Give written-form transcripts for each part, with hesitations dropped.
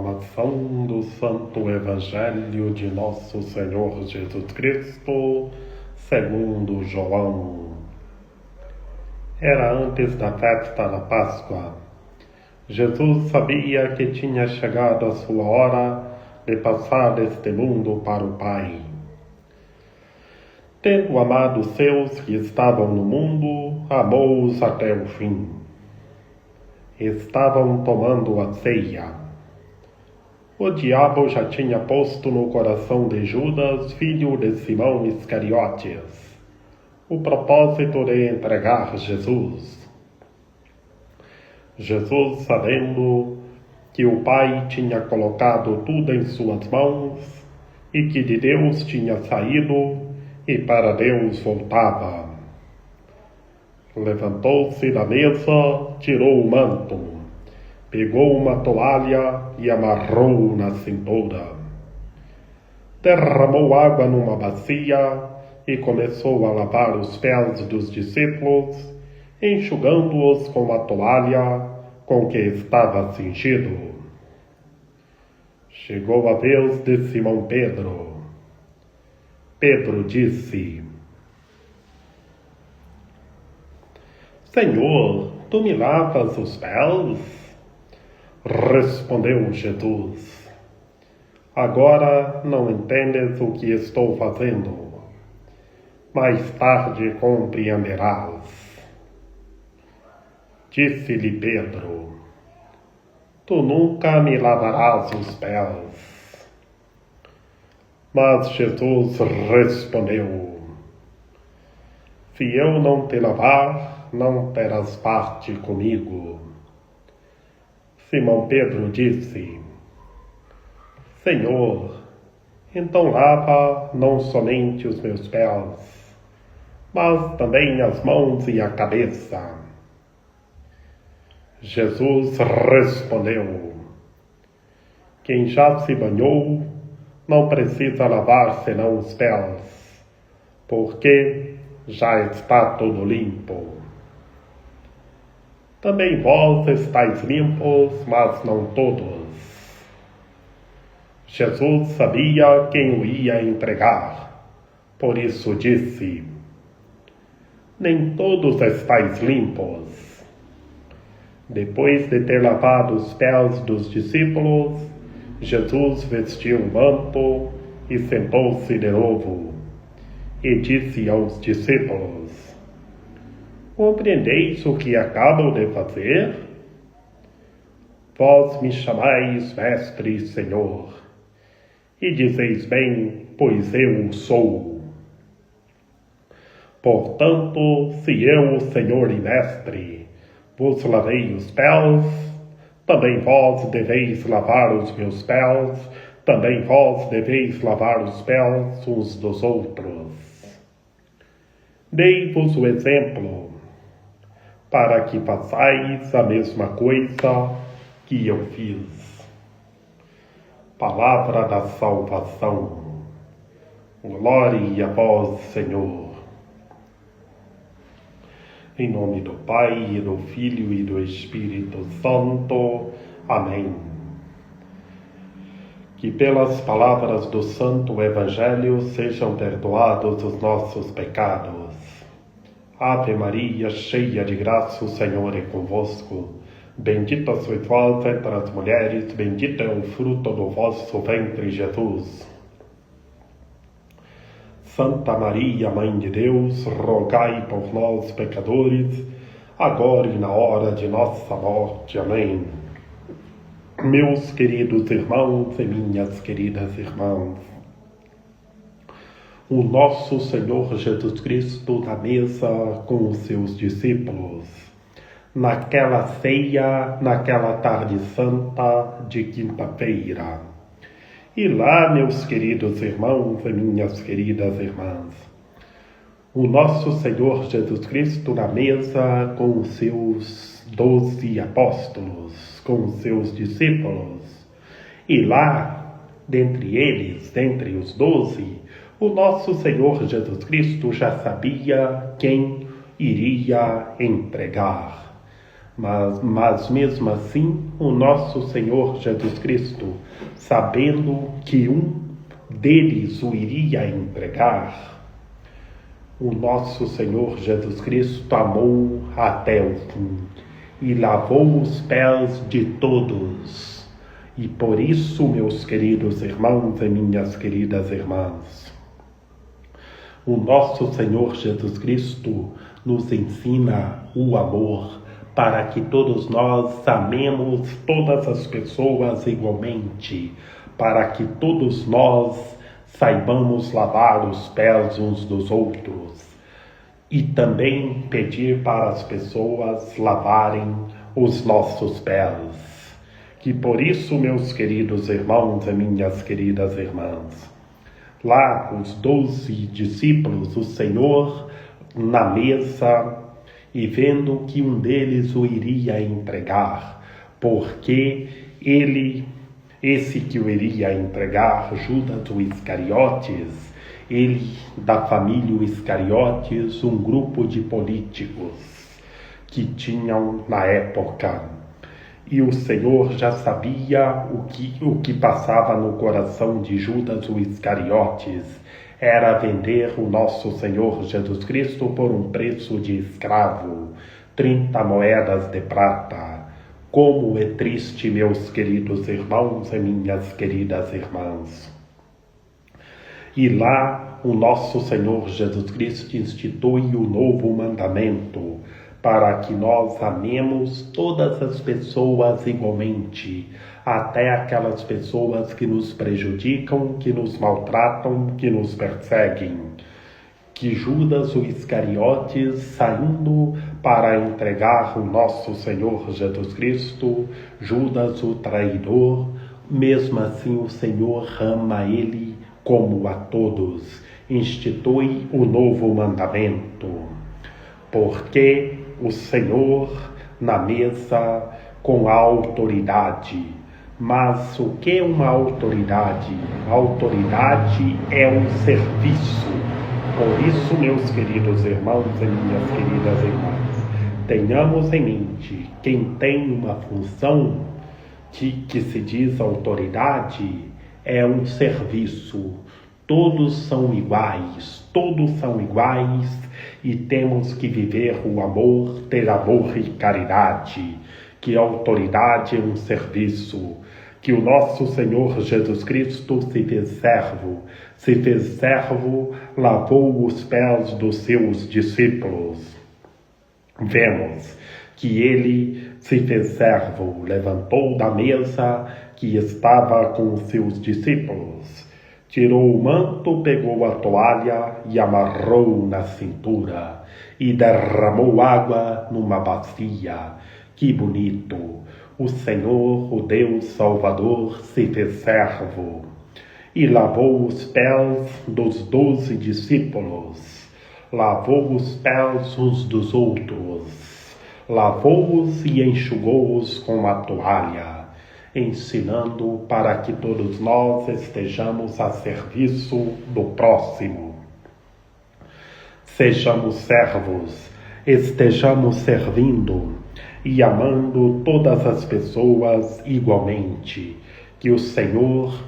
Proclamação do Santo Evangelho de Nosso Senhor Jesus Cristo, segundo João. Era antes da festa da Páscoa. Jesus sabia que tinha chegado a sua hora de passar deste mundo para o Pai. Tendo amado os seus que estavam no mundo, amou-os até o fim. Estavam tomando a ceia. O diabo já tinha posto no coração de Judas, filho de Simão Iscariotes, o propósito de entregar Jesus. Jesus, sabendo que o Pai tinha colocado tudo em suas mãos e que de Deus tinha saído e para Deus voltava, levantou-se da mesa, tirou o manto, pegou uma toalha e amarrou na cintura. Derramou água numa bacia e começou a lavar os pés dos discípulos, enxugando-os com a toalha com que estava cingido. Chegou a vez de Simão Pedro. Pedro disse: Senhor, tu me lavas os pés? Respondeu Jesus: agora não entendes o que estou fazendo. Mais tarde compreenderás. Disse-lhe Pedro: tu nunca me lavarás os pés. Mas Jesus respondeu: se eu não te lavar, não terás parte comigo. Simão Pedro disse: Senhor, então lava não somente os meus pés, mas também as mãos e a cabeça. Jesus respondeu: quem já se banhou não precisa lavar senão os pés, porque já está todo limpo. Também vós estáis limpos, mas não todos. Jesus sabia quem o ia entregar, por isso disse: nem todos estáis limpos. Depois de ter lavado os pés dos discípulos, Jesus vestiu o manto e sentou-se de novo, e disse aos discípulos: compreendeis o que acabo de fazer? Vós me chamais Mestre e Senhor, e dizeis bem, pois eu o sou. Portanto, se eu, Senhor e Mestre, vos lavei os pés, também vós deveis lavar os meus pés, também vós deveis lavar os pés uns dos outros. Dei-vos o exemplo, para que façais a mesma coisa que eu fiz. Palavra da salvação. Glória a vós, Senhor. Em nome do Pai, e do Filho e do Espírito Santo. Amém. Que pelas palavras do Santo Evangelho sejam perdoados os nossos pecados. Ave Maria, cheia de graça, o Senhor é convosco. Bendita sois vós entre as mulheres, bendito é o fruto do vosso ventre, Jesus. Santa Maria, Mãe de Deus, rogai por nós, pecadores, agora e na hora de nossa morte. Amém. Meus queridos irmãos e minhas queridas irmãs, o nosso Senhor Jesus Cristo na mesa com os seus discípulos, naquela ceia, naquela tarde santa de quinta-feira. E lá, meus queridos irmãos e minhas queridas irmãs, o nosso Senhor Jesus Cristo na mesa com os seus 12 apóstolos, com os seus discípulos. E lá, dentre eles, dentre os 12, o nosso Senhor Jesus Cristo já sabia quem iria entregar. Mas mesmo assim, o nosso Senhor Jesus Cristo, sabendo que um deles o iria entregar, o nosso Senhor Jesus Cristo amou até o fim e lavou os pés de todos. E por isso, meus queridos irmãos e minhas queridas irmãs, o nosso Senhor Jesus Cristo nos ensina o amor para que todos nós amemos todas as pessoas igualmente, para que todos nós saibamos lavar os pés uns dos outros e também pedir para as pessoas lavarem os nossos pés. Que por isso, meus queridos irmãos e minhas queridas irmãs, lá os 12 discípulos, o Senhor na mesa, e vendo que um deles o iria entregar, porque esse que o iria entregar, Judas o Iscariotes, ele da família Iscariotes, um grupo de políticos que tinham na época. E o Senhor já sabia o que passava no coração de Judas o Iscariotes, era vender o nosso Senhor Jesus Cristo por um preço de escravo, 30 moedas de prata. Como é triste, meus queridos irmãos e minhas queridas irmãs. E lá o nosso Senhor Jesus Cristo institui o novo mandamento, para que nós amemos todas as pessoas igualmente, até aquelas pessoas que nos prejudicam, que nos maltratam, que nos perseguem. Que Judas o Iscariotes, saindo para entregar o nosso Senhor Jesus Cristo, Judas o traidor, mesmo assim o Senhor ama ele como a todos, institui o novo mandamento, porque o Senhor na mesa com a autoridade. Mas o que é uma autoridade? A autoridade é um serviço. Por isso, meus queridos irmãos e minhas queridas irmãs, tenhamos em mente, quem tem uma função que se diz autoridade é um serviço. Todos são iguais e temos que viver o amor, ter amor e caridade, que a autoridade é um serviço, que o nosso Senhor Jesus Cristo se fez servo, lavou os pés dos seus discípulos. Vemos que ele se fez servo, levantou da mesa que estava com os seus discípulos, tirou o manto, pegou a toalha e amarrou na cintura e derramou água numa bacia. Que bonito! O Senhor, o Deus Salvador, se fez servo e lavou os pés dos 12 discípulos, lavou os pés uns dos outros, lavou-os e enxugou-os com a toalha, ensinando para que todos nós estejamos a serviço do próximo. Sejamos servos, estejamos servindo e amando todas as pessoas igualmente, que o Senhor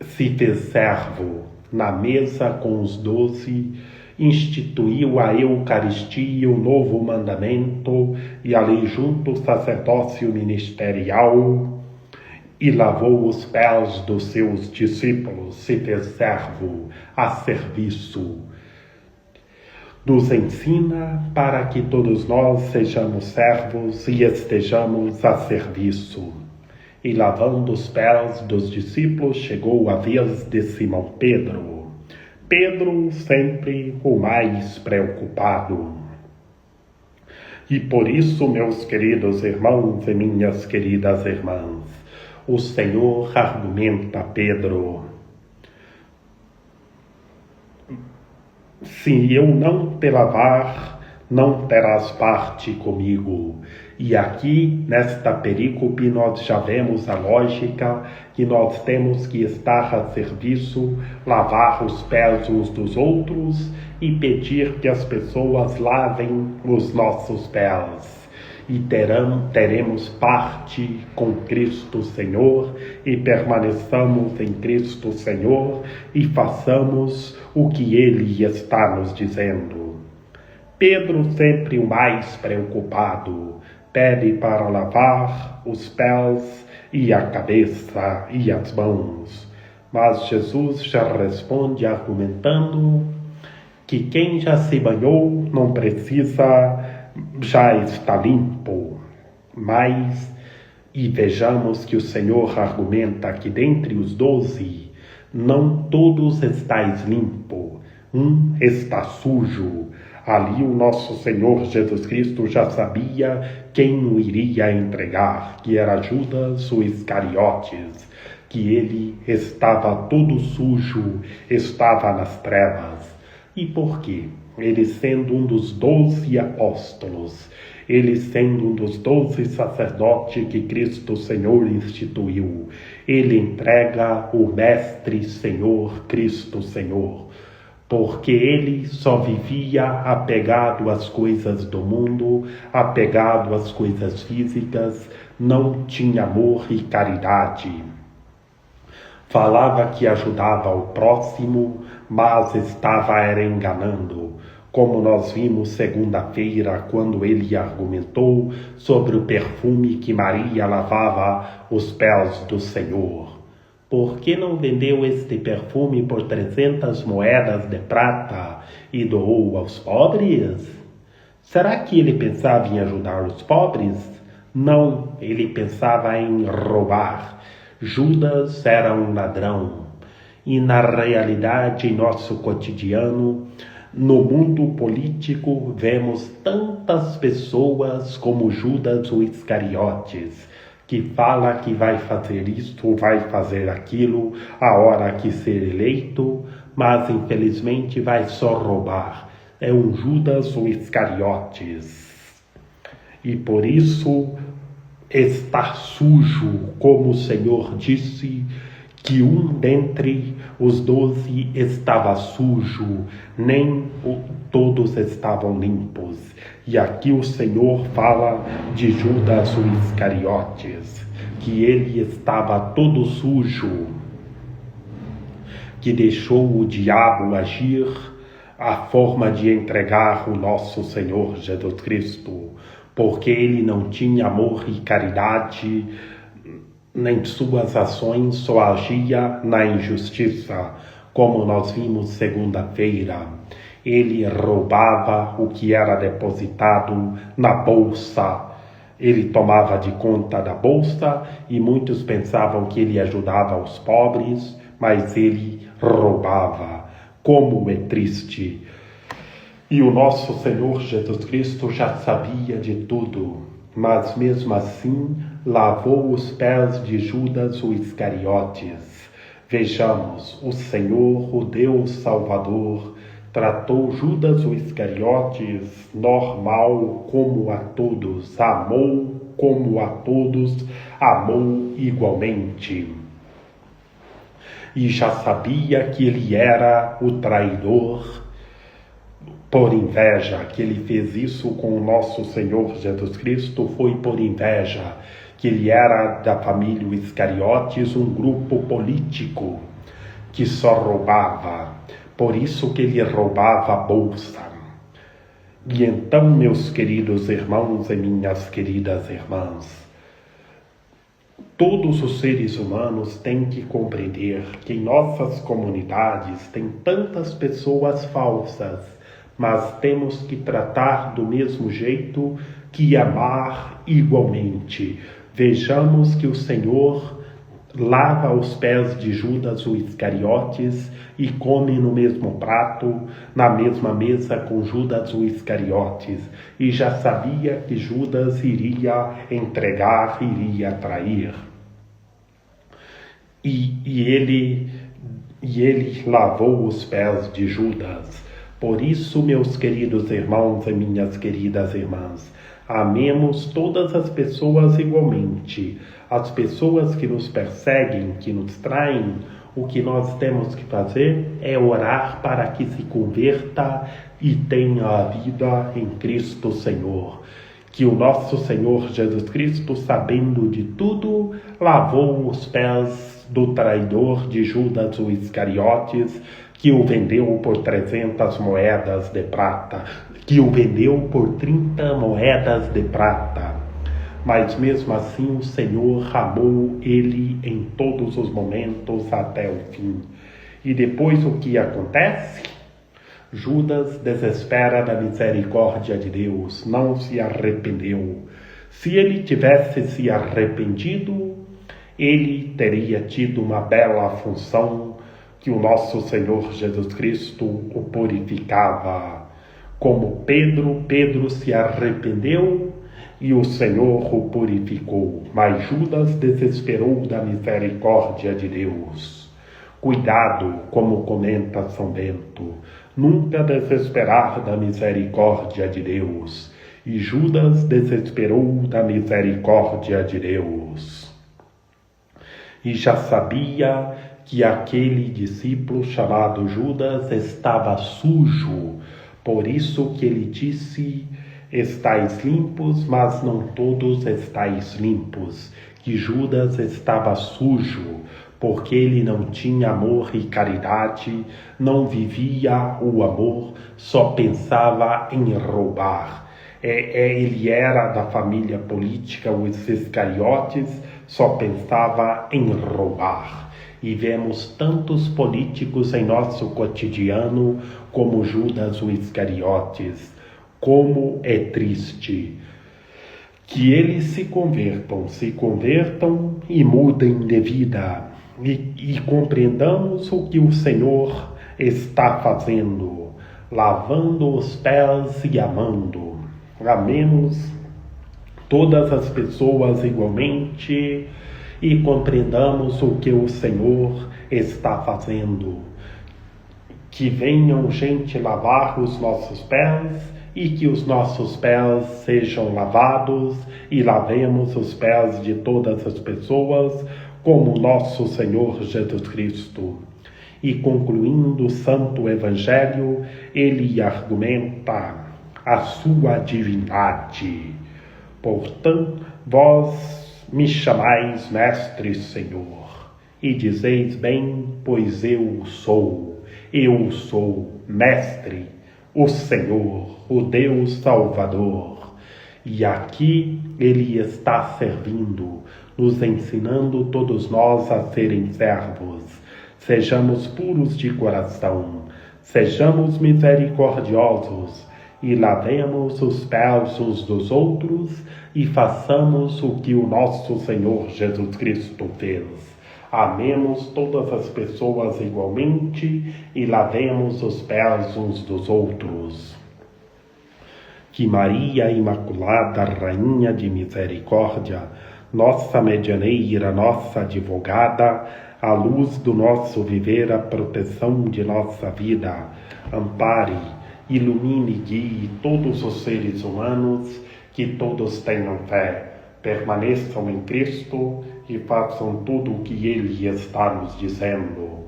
se fez servo na mesa com os 12, instituiu a Eucaristia, o novo mandamento, e ali junto o sacerdócio ministerial, e lavou os pés dos seus discípulos, se fez servo a serviço. Nos ensina para que todos nós sejamos servos e estejamos a serviço. E lavando os pés dos discípulos, chegou a vez de Simão Pedro. Pedro sempre o mais preocupado. E por isso, meus queridos irmãos e minhas queridas irmãs, o Senhor argumenta a Pedro: se eu não te lavar, não terás parte comigo. E aqui, nesta perícope, nós já vemos a lógica que nós temos que estar a serviço, lavar os pés uns dos outros e pedir que as pessoas lavem os nossos pés. e teremos parte com Cristo Senhor e permaneçamos em Cristo Senhor e façamos o que Ele está nos dizendo. Pedro, sempre o mais preocupado, pede para lavar os pés e a cabeça e as mãos. Mas Jesus já responde argumentando que quem já se banhou não precisa, já está limpo. E vejamos que o Senhor argumenta que dentre os 12, não todos estáis limpo, está sujo. Ali o nosso Senhor Jesus Cristo já sabia quem o iria entregar, que era Judas o Iscariotes, que ele estava todo sujo, estava nas trevas. E por quê? Ele sendo um dos 12 apóstolos, ele sendo um dos 12 sacerdotes que Cristo Senhor instituiu, ele entrega o Mestre Senhor, Cristo Senhor, porque ele só vivia apegado às coisas do mundo, apegado às coisas físicas, não tinha amor e caridade. Falava que ajudava o próximo, mas estava enganando, como nós vimos segunda-feira, quando ele argumentou sobre o perfume que Maria lavava os pés do Senhor. Por que não vendeu este perfume por 300 moedas de prata e doou aos pobres? Será que ele pensava em ajudar os pobres? Não, ele pensava em roubar. Judas era um ladrão. E na realidade, em nosso cotidiano, no mundo político, vemos tantas pessoas como Judas o Iscariotes, que fala que vai fazer isto, vai fazer aquilo, a hora que ser eleito, mas infelizmente vai só roubar. É um Judas o Iscariotes. E por isso está sujo, como o Senhor disse, que um dentre os 12 estava sujo, nem todos estavam limpos. E aqui o Senhor fala de Judas o Iscariotes, que ele estava todo sujo, que deixou o diabo agir a forma de entregar o nosso Senhor Jesus Cristo, porque ele não tinha amor e caridade, nem suas ações, só agia na injustiça, como nós vimos segunda-feira. Ele roubava o que era depositado na bolsa. Ele tomava de conta da bolsa e muitos pensavam que ele ajudava os pobres, mas ele roubava. Como é triste! E o nosso Senhor Jesus Cristo já sabia de tudo, mas mesmo assim lavou os pés de Judas o Iscariotes. Vejamos, o Senhor, o Deus Salvador, tratou Judas o Iscariotes normal como a todos, amou como a todos, amou igualmente. E já sabia que ele era o traidor por inveja, que ele fez isso com o nosso Senhor Jesus Cristo, foi por inveja, que ele era da família Iscariotes, um grupo político que só roubava, por isso que ele roubava a bolsa. E então, meus queridos irmãos e minhas queridas irmãs, todos os seres humanos têm que compreender que em nossas comunidades tem tantas pessoas falsas, mas temos que tratar do mesmo jeito que amar igualmente. Vejamos que o Senhor lava os pés de Judas o Iscariotes e come no mesmo prato, na mesma mesa com Judas o Iscariotes. E já sabia que Judas iria entregar, iria trair. E ele lavou os pés de Judas. Por isso, meus queridos irmãos e minhas queridas irmãs, amemos todas as pessoas igualmente. As pessoas que nos perseguem, que nos traem, o que nós temos que fazer é orar para que se converta e tenha a vida em Cristo Senhor. que o nosso Senhor Jesus Cristo, sabendo de tudo, lavou os pés do traidor de Judas o Iscariotes, que o vendeu por 300 moedas de prata, que o vendeu por 30 moedas de prata. Mas mesmo assim o Senhor amou ele em todos os momentos até o fim. E depois o que acontece? Judas desespera da misericórdia de Deus, não se arrependeu. Se ele tivesse se arrependido, ele teria tido uma bela função que o nosso Senhor Jesus Cristo o purificava. Como Pedro se arrependeu e o Senhor o purificou, mas Judas desesperou da misericórdia de Deus. Cuidado, como comenta São Bento, nunca desesperar da misericórdia de Deus. E Judas desesperou da misericórdia de Deus. E já sabia que aquele discípulo chamado Judas estava sujo, por isso que ele disse: estáis limpos, mas não todos estáis limpos. Que Judas estava sujo, porque ele não tinha amor e caridade, não vivia o amor, só pensava em roubar. Ele era da família política, os Iscariotes, só pensava em roubar. E vemos tantos políticos em nosso cotidiano como Judas o Iscariotes. Como é triste que eles se convertam e mudem de vida. E compreendamos o que o Senhor está fazendo, lavando os pés e amando. Amemos todas as pessoas igualmente e compreendamos o que o Senhor está fazendo. Que venham gente lavar os nossos pés e que os nossos pés sejam lavados e lavemos os pés de todas as pessoas como nosso Senhor Jesus Cristo. E concluindo o Santo Evangelho, ele argumenta a sua divindade. Portanto, vós me chamais Mestre, Senhor, e dizeis bem, pois eu sou Mestre, o Senhor, o Deus Salvador. E aqui ele está servindo, nos ensinando todos nós a serem servos. Sejamos puros de coração, sejamos misericordiosos e lavemos os pés uns dos outros e façamos o que o nosso Senhor Jesus Cristo fez. Amemos todas as pessoas igualmente e lavemos os pés uns dos outros. Que Maria Imaculada, Rainha de Misericórdia, nossa medianeira, nossa advogada, a luz do nosso viver, a proteção de nossa vida, ampare, ilumine e guie todos os seres humanos, que todos tenham fé, permaneçam em Cristo e façam tudo o que Ele está nos dizendo.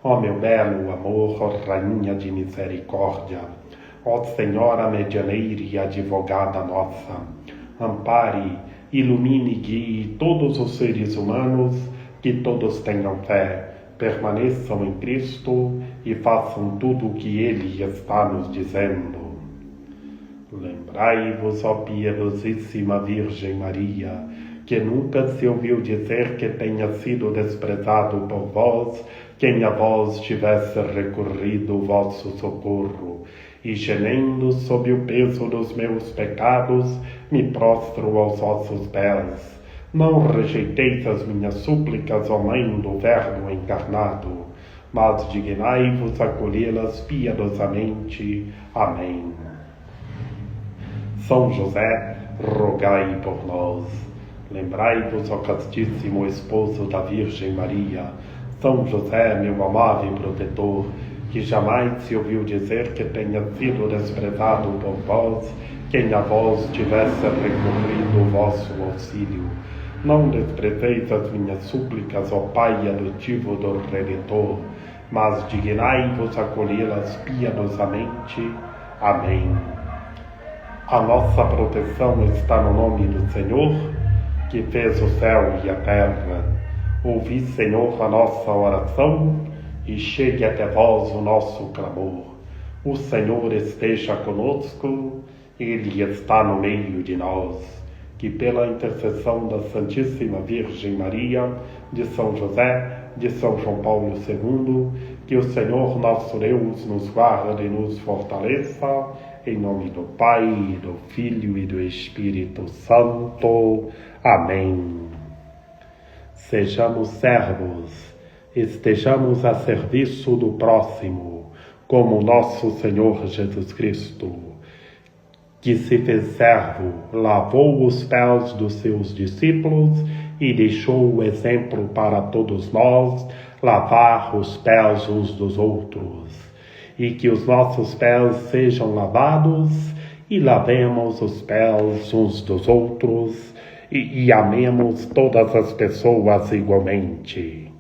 Ó meu belo amor, ó Rainha de Misericórdia, ó Senhora medianeira e advogada nossa, ampare, ilumine e guie todos os seres humanos, que todos tenham fé, permaneçam em Cristo e façam tudo o que Ele está nos dizendo. Lembrai-vos, ó piedosíssima Virgem Maria, que nunca se ouviu dizer que tenha sido desprezado por vós quem a vós tivesse recorrido o vosso socorro, e gemendo sob o peso dos meus pecados, me prostro aos vossos pés. Não rejeiteis as minhas súplicas, ó Mãe do Verbo encarnado, mas dignai-vos acolhê-las piedosamente. Amém. São José, rogai por nós. Lembrai-vos, ó castíssimo esposo da Virgem Maria, São José, meu amável protetor, que jamais se ouviu dizer que tenha sido desprezado por vós quem a vós tivesse recorrido o vosso auxílio. Não desprezeis as minhas súplicas, ó Pai adotivo do Redentor, mas dignai-vos acolhê-las piedosamente. Amém. A nossa proteção está no nome do Senhor, que fez o céu e a terra. Ouvi, Senhor, a nossa oração e chegue até vós o nosso clamor. O Senhor esteja conosco, Ele está no meio de nós. Que pela intercessão da Santíssima Virgem Maria, de São José, de São João Paulo II, que o Senhor nosso Deus nos guarde e nos fortaleça, em nome do Pai, do Filho e do Espírito Santo. Amém. Sejamos servos, estejamos a serviço do próximo, como nosso Senhor Jesus Cristo, que se fez servo, lavou os pés dos seus discípulos e deixou o exemplo para todos nós lavar os pés uns dos outros. E que os nossos pés sejam lavados e lavemos os pés uns dos outros e amemos todas as pessoas igualmente.